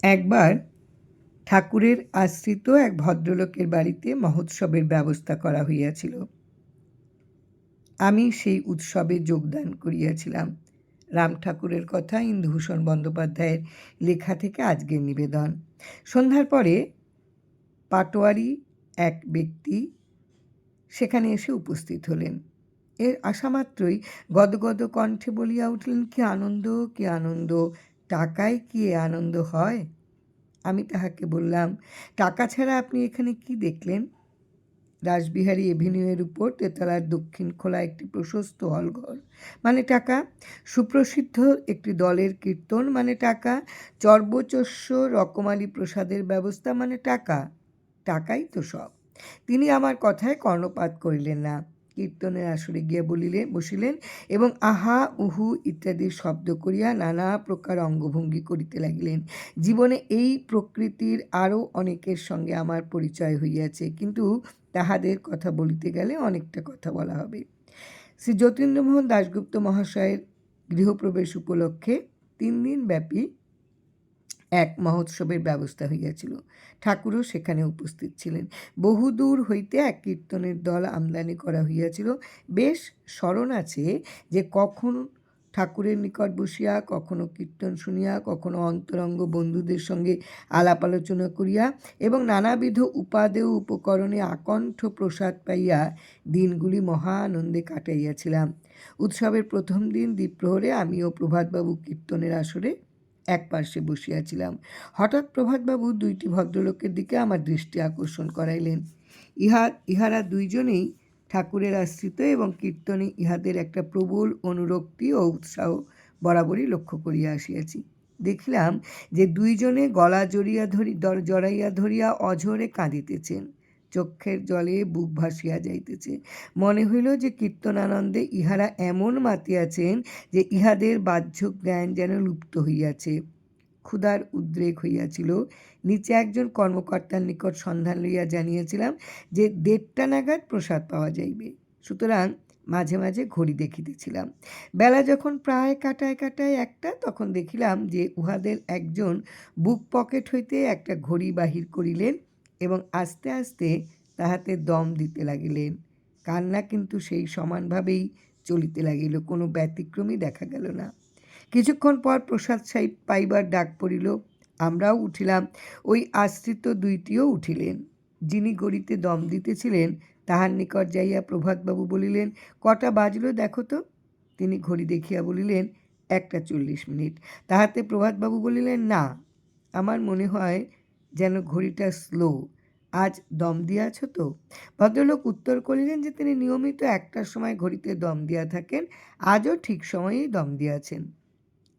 একবার ঠাকুরের আশ্রিত এক ভদ্রলোকের বাড়িতে মহোৎসবের ব্যবস্থা করা হইয়াছিল। আমি সেই উৎসবে যোগদান করিয়াছিলাম। রাম ঠাকুরের কথা ইন্দুভূষণ বন্দ্যোপাধ্যায়ের লেখা থেকে আজকের নিবেদন। সন্ধ্যার পরে পাটোয়ারি এক ব্যক্তি সেখানে এসে উপস্থিত হলেন। এর আসামাত্রই গদগদ কণ্ঠে বলিয়া উঠলেন, কি আনন্দ, কি আনন্দ! টাকায় কি এ আনন্দ হয়? আমি তাহাকে বললাম, টাকা ছাড়া আপনি এখানে কি দেখলেন? রাসবিহারী এভিনিউয়ের উপর তেতলার দক্ষিণ খোলা একটি প্রশস্ত হলঘর মানে টাকা, সুপ্রসিদ্ধ একটি দলের কীর্তন মানে টাকা, চর্বচস্য রকমারি প্রসাদের ব্যবস্থা মানে টাকা। টাকাই তো সব। তিনি আমার কথায় কর্ণপাত করিলেন না। কীর্তনের আসরে গিয়া বসিলেন এবং আহা উহু ইত্যাদি শব্দ করিয়া নানা প্রকার অঙ্গভঙ্গি করিতে লাগিলেন। জীবনে এই প্রকৃতির আরও অনেকের সঙ্গে আমার পরিচয় হইয়াছে, কিন্তু তাহাদের কথা বলিতে গেলে অনেকটা কথা বলা হবে। শ্রী যতীন্দ্রমোহন দাশগুপ্ত মহাশয়ের গৃহপ্রবেশ উপলক্ষে 3 দিন ব্যাপী এক মহোৎসবের ব্যবস্থা হইয়াছিল। ঠাকুরও সেখানে উপস্থিত ছিলেন। বহুদূর হইতে এক কীর্তনের দল আমদানি করা হইয়াছিল। বেশ স্মরণ আছে যে কখন ঠাকুরের নিকট বসিয়া, কখনো কীর্তন শুনিয়া, কখনো অন্তরঙ্গ বন্ধুদের সঙ্গে আলাপ আলোচনা করিয়া এবং নানাবিধ উপাদেয় উপকরণে আকণ্ঠ প্রসাদ পাইয়া দিনগুলি মহা আনন্দে কাটাইয়াছিলাম। উৎসবের প্রথম দিন দ্বিপ্রহরে আমি ও প্রভাতবাবু কীর্তনের আসরে এক পার্শ্বে বসিয়াছিলাম। হঠাৎ প্রভাতবাবু 2টি ভদ্রলোকের দিকে আমার দৃষ্টি আকর্ষণ করাইলেন। ইহারা দুইজনেই ঠাকুরের আশ্রিত এবং কীর্তনে ইহাদের একটা প্রবল অনুরক্তি ও উৎসাহ বরাবরই লক্ষ্য করিয়া আসিয়াছি। দেখিলাম যে দুইজনে গলা জড়াইয়া ধরিয়া অঝরে কাঁদিতেছেন। চক্ষের জলে বুক ভাসিয়া যাইতেছে। মনে হইল যে কীর্তনানন্দে ইহারা এমন মাতিয়াছেন যে ইহাদের বাহ্য জ্ঞান যেন লুপ্ত হইয়াছে। ক্ষুধার উদ্রেক হইয়াছিল। নিচে একজন কর্মকর্তার নিকট সন্ধান লইয়া জানিয়েছিলাম যে 1:30টা নাগাদ প্রসাদ পাওয়া যাইবে। সুতরাং মাঝে মাঝে ঘড়ি দেখিতেছিলাম। বেলা যখন প্রায় কাটায় 1টা, তখন দেখিলাম যে উহাদের একজন বুক পকেট হইতে একটা ঘড়ি বাহির করিলেন এবং আস্তে আস্তে তাহাতে দম দিতে লাগিলেন। কান্না কিন্তু সেই সমানভাবেই চলিতে লাগিল, কোনো ব্যতিক্রমই দেখা গেল না। কিছুক্ষণ পর প্রসাদ পাইবার ডাক পড়িল। আমরাও উঠিলাম। ওই আশ্রিত দুইটিও উঠিলেন। যিনি ঘড়িতে দম দিতেছিলেন তাহার নিকট যাইয়া প্রভাতবাবু বলিলেন, কটা বাজল দেখো তো। তিনি ঘড়ি দেখিয়া বলিলেন, 1:40। তাহাতে প্রভাতবাবু বলিলেন, না, আমার মনে হয় যেন ঘড়িটা স্লো। আজ দম দিয়াছ তো? ভদ্রলোক উত্তর করিলেন যে তিনি নিয়মিত 1টার সময় ঘড়িতে দম দিয়া থাকেন, আজও ঠিক সময়েই দম দিয়াছেন।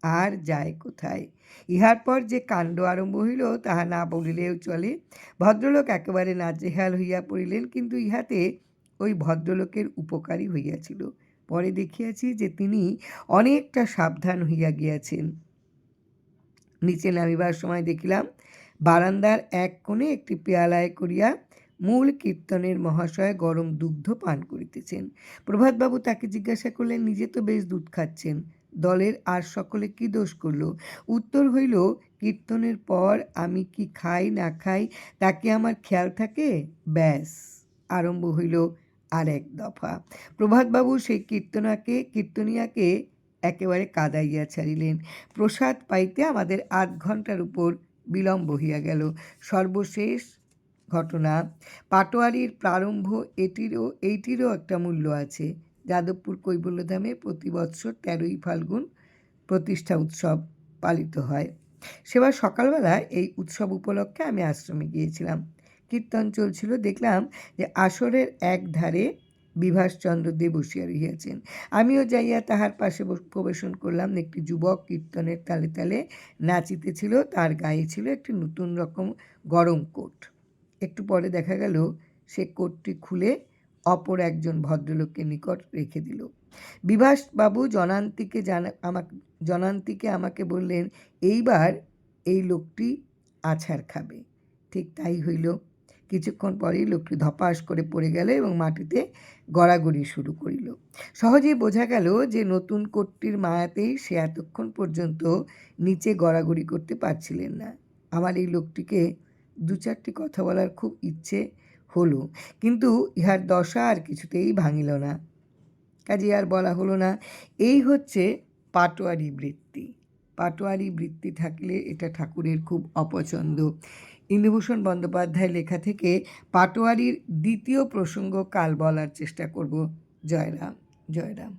আর যায় কোথায়! ইহার পর যে কাণ্ড আরম্ভ হইল তাহা না বলিলেও চলে। ভদ্রলোক একেবারে নাজেহাল হইয়া পড়িলেন, কিন্তু ইহাতে ওই ভদ্রলোকের উপকারই হইয়াছিল। পরে দেখিয়াছি যে তিনি অনেকটা সাবধান হইয়া গিয়াছেন। নিচে নামিবার সময় দেখিলাম বারান্দার এক কোণে একটি পেয়ালায় করিয়া মূল কীর্তনের মহাশয় গরম দুগ্ধ পান করিতেছেন। প্রভাতবাবু তাকে জিজ্ঞাসা করলেন, নিজে তো বেশ দুধ খাচ্ছেন, দলের আর সকলে কি দোষ করল? উত্তর হইল, কীর্তনের পর আমি কি খাই না খাই তাকে আমার খেয়াল থাকে? ব্যাস, আরম্ভ হইল আর এক দফা। প্রভাতবাবু সেই কীর্তনিয়াকে একেবারে কাঁদাইয়া ছাড়িলেন। প্রসাদ পাইতে আমাদের 8 ঘণ্টার উপর বিলম্ব হইয়া গেল। সর্বশেষ ঘটনা, পাটোয়ারির প্রারম্ভ, এইটিরও একটা মূল্য আছে। যাদবপুর কৈবল্যধামে প্রতি বৎসর 13ই ফাল্গুন প্রতিষ্ঠা উৎসব পালিত হয়। সেবার সকালবেলা এই উৎসব উপলক্ষে আমি আশ্রমে গিয়েছিলাম। কীর্তন চলছিল। দেখলাম যে আসরের এক ধারে বিভাসচন্দ্র দে বসিয়া রহিয়াছেন। আমিও যাইয়া তাহার পাশে প্রবেশন করলাম। একটি যুবক কীর্তনের তালে তালে নাচিতেছিল। তার গায়ে ছিল একটি নতুন রকম গরম কোট। একটু পরে দেখা গেল সে কোটটি খুলে অপর একজন ভদ্রলোকের নিকট রেখে দিল। বিভাসবাবু জনান্তিকে আমাকে বললেন, এইবার এই লোকটি আছাড় খাবে। ঠিক তাই হইল। কিছুক্ষণ পরেই লোকটি ধপাস করে পড়ে গেল এবং মাটিতে গড়াগড়ি শুরু করিল। সহজেই বোঝা গেল যে নতুন কোটটির মায়াতেই সে এতক্ষণ পর্যন্ত নিচে গড়াগড়ি করতে পারছিলেন না। আমার এই লোকটিকে দু চারটি কথা বলার খুব ইচ্ছে হলো, কিন্তু ইহার দশা আর কিছুতেই ভাঙিল না। কাজে আর বলা হলো না। এই হচ্ছে পাটোয়ারি বৃত্তি। পাটোয়ারি বৃত্তি থাকলে এটা ঠাকুরের খুব অপছন্দ। ইন্দুভূষণ বন্দ্যোপাধ্যায়ের লেখা থেকে পাটোয়ারির দ্বিতীয় প্রসঙ্গ কাল বলার চেষ্টা করব। জয়রাম, জয়রাম।